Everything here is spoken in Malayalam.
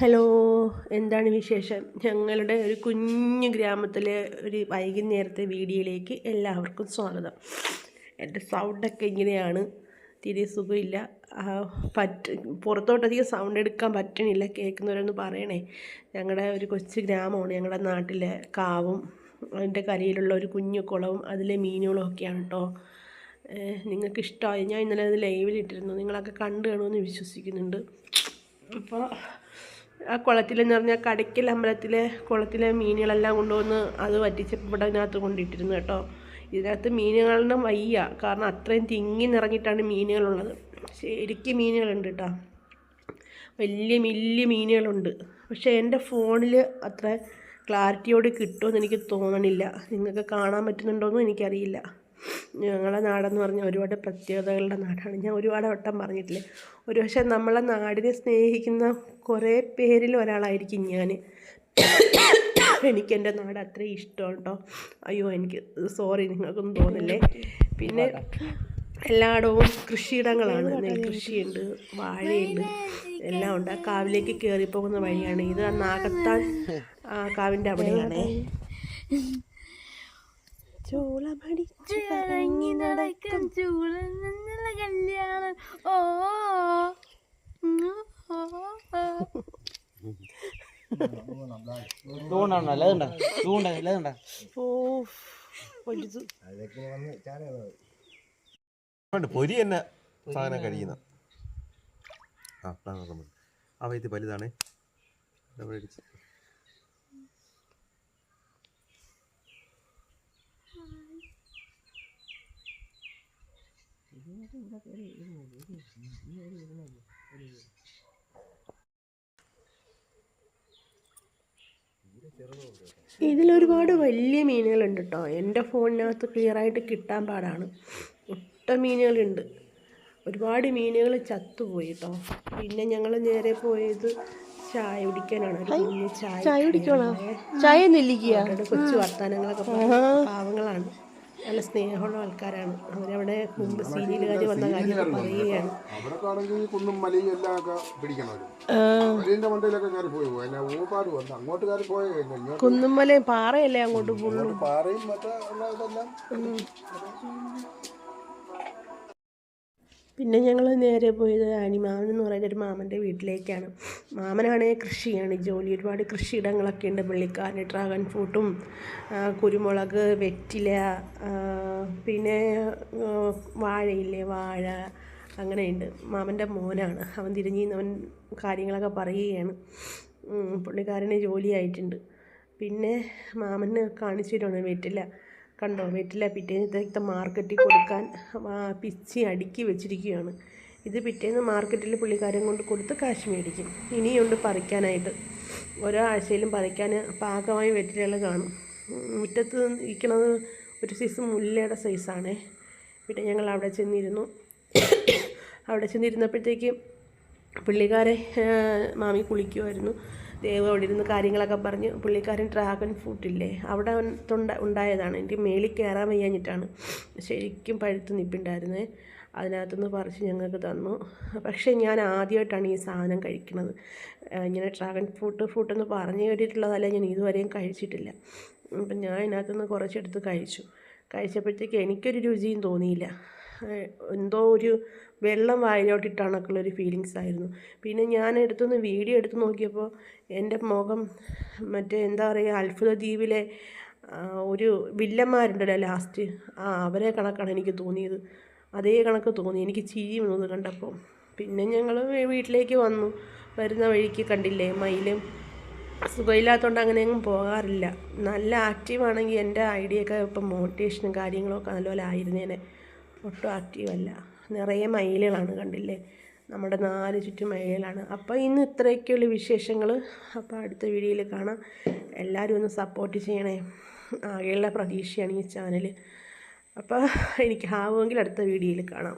ഹലോ, എന്താണ് വിശേഷം? ഞങ്ങളുടെ ഒരു കുഞ്ഞു ഗ്രാമത്തിലെ ഒരു വൈകുന്നേരത്തെ വീഡിയോയിലേക്ക് എല്ലാവർക്കും സ്വാഗതം. എൻ്റെ സൗണ്ടൊക്കെ ഇങ്ങനെയാണ്, തീരെ സുഖമില്ല. പുറത്തോട്ടധികം സൗണ്ട് എടുക്കാൻ പറ്റണില്ല. കേൾക്കുന്നവരൊന്ന് പറയണേ. ഞങ്ങളുടെ ഒരു കൊച്ചു ഗ്രാമമാണ്. ഞങ്ങളുടെ നാട്ടിലെ കാവും അതിൻ്റെ കരയിലുള്ള ഒരു കുഞ്ഞു കുളവും അതിലെ മീനുകളും ഒക്കെയാണ് കേട്ടോ. നിങ്ങൾക്ക് ഇഷ്ടമായി? ഞാൻ ഇന്നലെ അത് ലൈവിലിട്ടിരുന്നു. നിങ്ങളൊക്കെ കണ്ടു കാണുമെന്ന് വിശ്വസിക്കുന്നുണ്ട്. അപ്പോൾ ആ കുളത്തിലെന്ന് പറഞ്ഞാൽ കടയ്ക്കൽ അമ്പലത്തിലെ കുളത്തിലെ മീനുകളെല്ലാം കൊണ്ടുവന്ന് അത് വറ്റിച്ചപ്പോൾ ഇവിടെ അതിനകത്ത് കൊണ്ടിട്ടിരുന്നു കേട്ടോ. ഇതിനകത്ത് മീനുകളുടെ വയ്യ, കാരണം അത്രയും തിങ്ങി നിറഞ്ഞിട്ടാണ് മീനുകളുള്ളത്. ശരിക്കും മീനുകളുണ്ട് കേട്ടോ, വലിയ വലിയ മീനുകളുണ്ട്. പക്ഷേ എൻ്റെ ഫോണിൽ അത്ര ക്ലാരിറ്റിയോട് കിട്ടുമെന്ന് എനിക്ക് തോന്നണില്ല. നിങ്ങൾക്ക് കാണാൻ പറ്റുന്നുണ്ടോയെന്നും എനിക്കറിയില്ല. ഞങ്ങളുടെ നാടെന്ന് പറഞ്ഞാൽ ഒരുപാട് പ്രത്യേകതകളുടെ നാടാണ്. ഞാൻ ഒരുപാട് വട്ടം പറഞ്ഞിട്ടില്ലേ. ഒരു പക്ഷേ നമ്മളെ നാടിനെ സ്നേഹിക്കുന്ന കുറേ പേരിൽ ഒരാളായിരിക്കും ഞാൻ. എനിക്കെൻ്റെ നാട് അത്രയും ഇഷ്ടമാണ് കേട്ടോ. അയ്യോ, എനിക്ക് സോറി, നിങ്ങൾക്കൊന്നും തോന്നില്ലേ. പിന്നെ എല്ലായിടവും കൃഷിയിടങ്ങളാണ്. നെൽകൃഷിയുണ്ട്, വാഴയുണ്ട്, എല്ലാം ഉണ്ട്. ആ കാവിലേക്ക് കയറിപ്പോകുന്ന വഴിയാണ് ഇത്. നാഗത്താൻ കാവിൻ്റെ അവിടെയാണേ. ചൂളമടിച്ചിറങ്ങി നടക്കും ചൂളന്നുള്ള കല്യാണം. ഓ പൊരി തന്നെ സാധനം കഴിക്കുന്ന ആ ഇത് വലുതാണ്. ഇതിലൊരുപാട് വലിയ മീനുകളുണ്ട് കേട്ടോ. എൻ്റെ ഫോണിനകത്ത് ക്ലിയറായിട്ട് കിട്ടാൻ പാടാണ്. ഒട്ട മീനുകളുണ്ട്. ഒരുപാട് മീനുകൾ ചത്തുപോയി കേട്ടോ. പിന്നെ ഞങ്ങൾ നേരെ പോയത് ചായ കുടിക്കാനാണ്. ഒരു കുഞ്ഞ് ചായ കുടിക്കണോ? കൊച്ചു വർത്താനങ്ങളൊക്കെ പാവങ്ങളാണ്, നല്ല സ്നേഹമുള്ള ആൾക്കാരാണ്. അവരവിടെ മുമ്പ് സീരിയലുകാർ വന്ന കാര്യം പറയുകയാണ്. കുന്നും മലയും പാറയല്ലേ അങ്ങോട്ട് ഫുള്ളും. പിന്നെ ഞങ്ങൾ നേരെ പോയത് അനിമാമൻ എന്ന് പറയുന്ന ഒരു മാമൻ്റെ വീട്ടിലേക്കാണ്. മാമനാണെങ്കിൽ കൃഷിയാണ് ജോലി. ഒരുപാട് കൃഷിയിടങ്ങളൊക്കെ ഉണ്ട് പുള്ളിക്കാരന്. ഡ്രാഗൺ ഫ്രൂട്ടും കുരുമുളക്, വെറ്റില, പിന്നെ വാഴയില്ലേ, വാഴ, അങ്ങനെയുണ്ട്. മാമൻ്റെ മോനാണ് അവൻ. തിരിഞ്ഞ് അവൻ കാര്യങ്ങളൊക്കെ പറയുകയാണ്. പുള്ളിക്കാരന് ജോലിയായിട്ടുണ്ട്. പിന്നെ മാമന് കാണിച്ചു തരുവാണ് വെറ്റില. കണ്ടോ, വെറ്റില പിറ്റേന്നത്തെ മാർക്കറ്റിൽ കൊടുക്കാൻ പിച്ചി അടുക്കി വെച്ചിരിക്കുകയാണ്. ഇത് പിറ്റേന്ന് മാർക്കറ്റിൽ പുള്ളിക്കാരൻ കൊണ്ട് കൊടുത്ത് കാശ് മേടിക്കും. ഇനിയുണ്ട് പറിക്കാനായിട്ട്. ഓരോ ആഴ്ചയിലും പറിക്കാൻ പാകമായി വെറ്റിലകൾ കാണും. മുറ്റത്ത് ഇരിക്കണത് ഒരു സൈസ് മുല്ലയുടെ സൈസാണേ. പിന്നെ ഞങ്ങൾ അവിടെ ചെന്നിരുന്നു. അവിടെ ചെന്നിരുന്നപ്പോഴത്തേക്ക് പുള്ളിക്കാരെ മാമി കുളിക്കുമായിരുന്നു. ദേവ് അവിടെ ഇരുന്ന് കാര്യങ്ങളൊക്കെ പറഞ്ഞ്. പുള്ളിക്കാരൻ ഡ്രാഗൺ ഫ്രൂട്ടില്ലേ അവിടെ ഉണ്ടായതാണ്. എനിക്ക് മേളിൽ കയറാൻ വയ്യാഞ്ഞിട്ടാണ്. ശരിക്കും പഴുത്ത് നിൽപ്പുണ്ടായിരുന്നേ. അതിനകത്തുനിന്ന് പറിച്ച് ഞങ്ങൾക്ക് തന്നു. പക്ഷേ ഞാൻ ആദ്യമായിട്ടാണ് ഈ സാധനം കഴിക്കുന്നത്. ഇങ്ങനെ ഡ്രാഗൺ ഫ്രൂട്ടെന്ന് പറഞ്ഞു കേട്ടിട്ടുള്ളതല്ല, ഞാൻ ഇതുവരെയും കഴിച്ചിട്ടില്ല. അപ്പം ഞാൻ ഇതിനകത്തുനിന്ന് കുറച്ചെടുത്ത് കഴിച്ചപ്പോഴത്തേക്ക് എനിക്കൊരു രുചിയും തോന്നിയില്ല. എന്തോ ഒരു വെള്ളം വായിലോട്ടിട്ടാണൊക്കെയുള്ളൊരു ഫീലിങ്സ് ആയിരുന്നു. പിന്നെ ഞാൻ വീഡിയോ എടുത്ത് നോക്കിയപ്പോൾ എൻ്റെ മുഖം മറ്റേ എന്താ പറയുക, അത്ഭുത ദ്വീപിലെ ഒരു വില്ലന്മാരുണ്ടല്ലോ ലാസ്റ്റ്, അവരെ കണക്കാണ് എനിക്ക് തോന്നിയത്. അതേ കണക്ക് തോന്നി എനിക്ക്. ചിരി വന്നത് കണ്ടപ്പോൾ. പിന്നെ ഞങ്ങൾ വീട്ടിലേക്ക് വന്നു. വരുന്ന വഴിക്ക് കണ്ടില്ലേ മയിലും. സുഖമില്ലാത്തതുകൊണ്ട് അങ്ങനെയൊന്നും പോകാറില്ല. നല്ല ആക്റ്റീവാണെങ്കിൽ എൻ്റെ ഐഡിയൊക്കെ ഇപ്പം മോട്ടിവേഷനും കാര്യങ്ങളൊക്കെ നല്ലപോലെ ആയിരുന്നേനെ. ഒട്ടും ആക്റ്റീവല്ല. നിറയെ മയിലുകളാണ്, കണ്ടില്ലേ, നമ്മുടെ 4 ചുറ്റും മയിലുകളാണ്. അപ്പോൾ ഇന്ന് ഇത്രയൊക്കെയുള്ള വിശേഷങ്ങൾ. അപ്പോൾ അടുത്ത വീഡിയോയിൽ കാണാം. എല്ലാവരും ഒന്ന് സപ്പോർട്ട് ചെയ്യണേ. ആകെയുള്ള പ്രതീക്ഷയാണ് ഈ ചാനൽ. അപ്പോൾ എനിക്ക് ആവുമെങ്കിൽ അടുത്ത വീഡിയോയിൽ കാണാം.